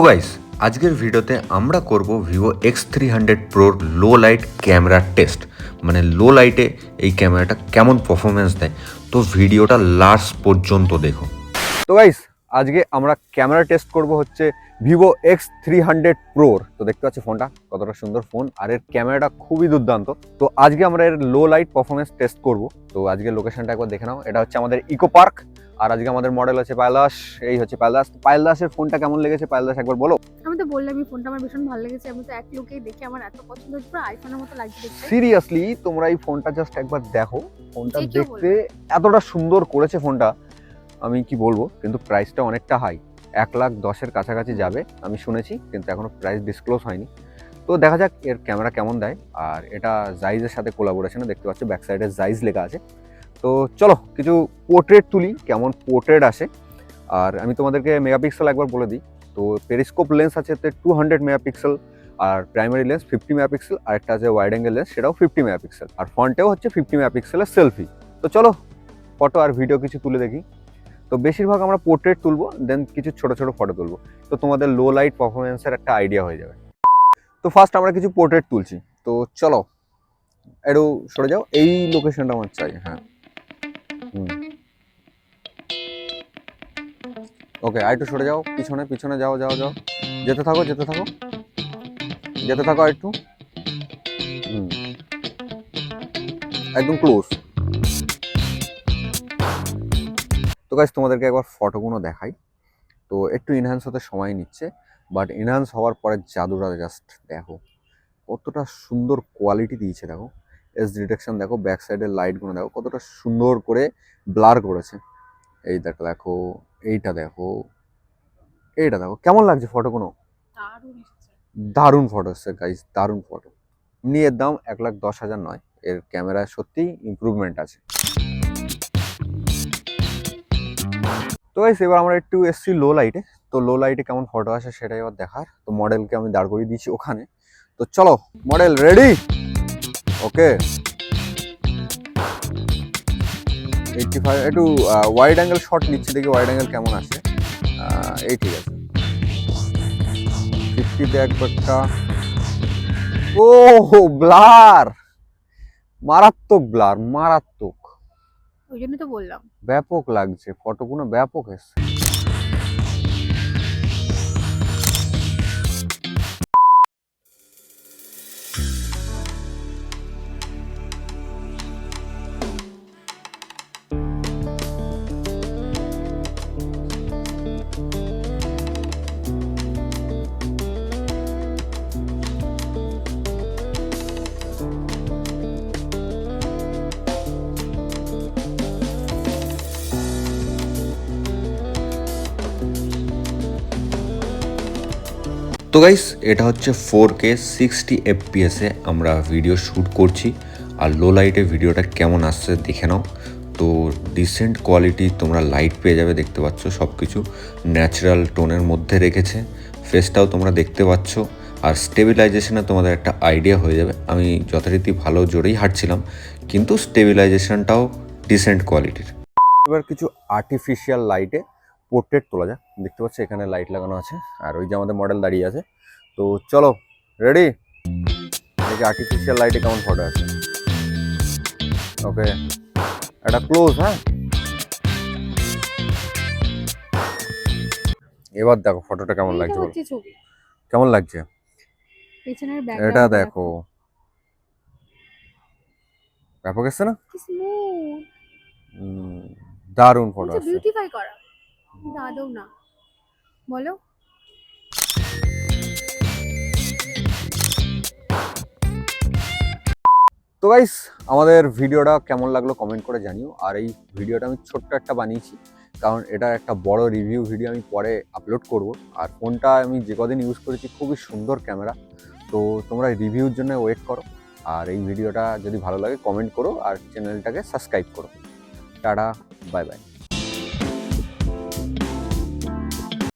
তো গাইস আজকের ভিডিওতে আমরা করব ভিভো X300 প্রোর লো লাইট ক্যামেরা টেস্ট, মানে লো লাইটে এই ক্যামেরাটা কেমন পারফরমেন্স দেয়। তো ভিডিওটা লাস্ট পর্যন্ত দেখো। তো গাইস আজকে আমরা ক্যামেরা টেস্ট করব হচ্ছে ভিভো X300 প্রোর। তো দেখতে পাচ্ছি ফোনটা কতটা সুন্দর ফোন, আর এর ক্যামেরাটা খুবই দুর্দান্ত। তো আজকে আমরা এর লো লাইট পারফরমেন্স টেস্ট করব। তো আজকে লোকেশনটা একবার দেখে নাও, এটা হচ্ছে আমাদের ইকো পার্ক, আর আজকে আমাদের মডেল আছে পাইলাস। এই হচ্ছে পাইলাস। পাইলাসের ফোনটা কেমন লেগেছে পাইলাস একবার বলো। আমি তো বললাম এই ফোনটা আমার ভীষণ ভালো লেগেছে। আমি তো এক লুকেই দেখে আমার এত পছন্দ হয়েছে, পুরো আইফোনের মতো লাগছে দেখতে। সিরিয়াসলি তোমরা এই ফোনটা জাস্ট একবার দেখো, ফোনটা যে কেউ দেখতে এতটা সুন্দর করেছে ফোনটা, আমি কি বলবো। কিন্তু প্রাইসটা অনেকটা হাই, 1,10,000-এর কাছাকাছি যাবে আমি শুনেছি, কিন্তু এখনো প্রাইস ডিসক্লোজ হয়নি। তো দেখা যাক এর ক্যামেরা কেমন দেয়। আর এটা জাইজের সাথে কোলাবোরেশন, দেখতে পাচ্ছ ব্যাক সাইডে জাইজ লেখা আছে। তো চলো কিছু পোর্ট্রেট তুলি, কেমন পোর্ট্রেট আসে। আর আমি তোমাদেরকে মেগাপিক্সেল একবার বলে দিই। তো পেরিস্কোপ লেন্স আছে 200 মেগাপিক্সেল, আর প্রাইমারি লেন্স 50 মেগাপিক্সেল, আর একটা আছে ওয়াইড অ্যাঙ্গেল লেন্স, সেটাও 50 মেগাপিক্সেল, আর ফ্রন্টেও হচ্ছে 50 মেগাপিক্সেলের সেলফি। তো চলো ফটো আর ভিডিও কিছু তুলে দেখি। তো বেশিরভাগ আমরা পোর্ট্রেট তুলবো, দেন কিছু ছোট ছোট ফটো তুলবো, তো তোমাদের লো লাইট পারফরমেন্সের একটা আইডিয়া হয়ে যাবে। তো ফার্স্ট আমরা কিছু পোর্ট্রেট তুলছি। তো চলো একটু সরে যাও, এই লোকেশনটা আমার চাই। হ্যাঁ, ওকে, আর একটু সরে যাও, পিছনে পিছনে যাও যাও যাও, যেতে থাকো যেতে থাকো যেতে থাকো আর একটু। একদম ক্লোজ। তো গাইস তোমাদেরকে একবার ফটোগুলো দেখাই। তো একটু ইনহ্যান্স হতে সময় নিচ্ছে, বাট ইনহ্যান্স হওয়ার পরে জাদুটা জাস্ট দেখো, কতটা সুন্দর কোয়ালিটি দিয়েছে। দেখো এস ডিটেকশন, দেখো ব্যাক সাইডের লাইটগুলো দেখো কতটা সুন্দর করে ব্লার করেছে। এই দেখো দেখো, এইটা দেখো, এইটা দেখো কেমন লাগছে ফটোগুলো। দারুণ ফটো এসছে গাইস, দারুণ ফটো। এমনি এর দাম 1,10,000 নয়, এর ক্যামেরায় সত্যি ইমপ্রুভমেন্ট আছে। তো গাইস এবার আমরা একটু এসছি লো লাইটে। তো লো লাইটে কেমন ফটো আসে সেটাই এবার দেখার। তো মডেলকে আমি দাঁড় করিয়ে দিয়েছি ওখানে। তো চলো মডেল রেডি, ওকে। 85, একটু ওয়াইড অ্যাঙ্গেল শট নিচ্ছি, দেখি ওয়াইড অ্যাঙ্গেল কেমন আসে। এই ঠিক আছে, 50-তে একবারটা। ও ব্লার, মারাত্মক ব্লার, মারাত্মক, ওই জন্য তো বললাম। ব্যাপক লাগছে ফটোগুলো, ব্যাপক এসছে। তো গাইস এটা হচ্ছে 4K 60 FPS-এ আমরা ভিডিও শ্যুট করছি, আর লো লাইটে ভিডিওটা কেমন আসছে দেখে নাও। তো ডিসেন্ট কোয়ালিটি তোমরা লাইট পেয়ে যাবে, দেখতে পাচ্ছ সব কিছু ন্যাচারাল টোনের মধ্যে রেখেছে। ফেসটাও তোমরা দেখতে পাচ্ছ, আর স্টেবিলাইজেশনে তোমাদের একটা আইডিয়া হয়ে যাবে। আমি যথারীতি ভালো জোরেই হাঁটছিলাম, কিন্তু স্টেবিলাইজেশনটাও ডিসেন্ট কোয়ালিটির। এবার কিছু আর্টিফিশিয়াল লাইটে পোর্ট্রেট তোলা যায়। দেখতে পাচ্ছি এখানে লাইট লাগানো আছে, আর ওই যে আমাদের মডেল দাঁড়িয়ে আছে। তো চলো রেডি, দেখি আর্টিফিশিয়াল লাইটে কেমন ফটো আছে। ওকে, এটা ক্লোজ। হ্যাঁ, এবার দেখো ফটোটা কেমন লাগছে বলো, ছবি কেমন লাগছে। পেছনের এটা দেখো, ব্যাপক এসছে না, কি স্মুথ, দারুণ ফটো আছে। বিউটিফাই করা, কিন্তু আদৌ না, বলো। তো গাইস আমাদের ভিডিওটা কেমন লাগলো কমেন্ট করে জানিও। আর এই ভিডিওটা আমি ছোট্ট একটা বানিয়েছি, কারণ এটা একটা বড় রিভিউ ভিডিও আমি পরে আপলোড করব। আর ফোনটা আমি যে কদিন ইউজ করেছি খুবই সুন্দর ক্যামেরা। তো তোমরা রিভিউর জন্য ওয়েট করো, আর এই ভিডিওটা যদি ভালো লাগে কমেন্ট করো, আর চ্যানেলটাকে সাবস্ক্রাইব করো। Tata, bye bye.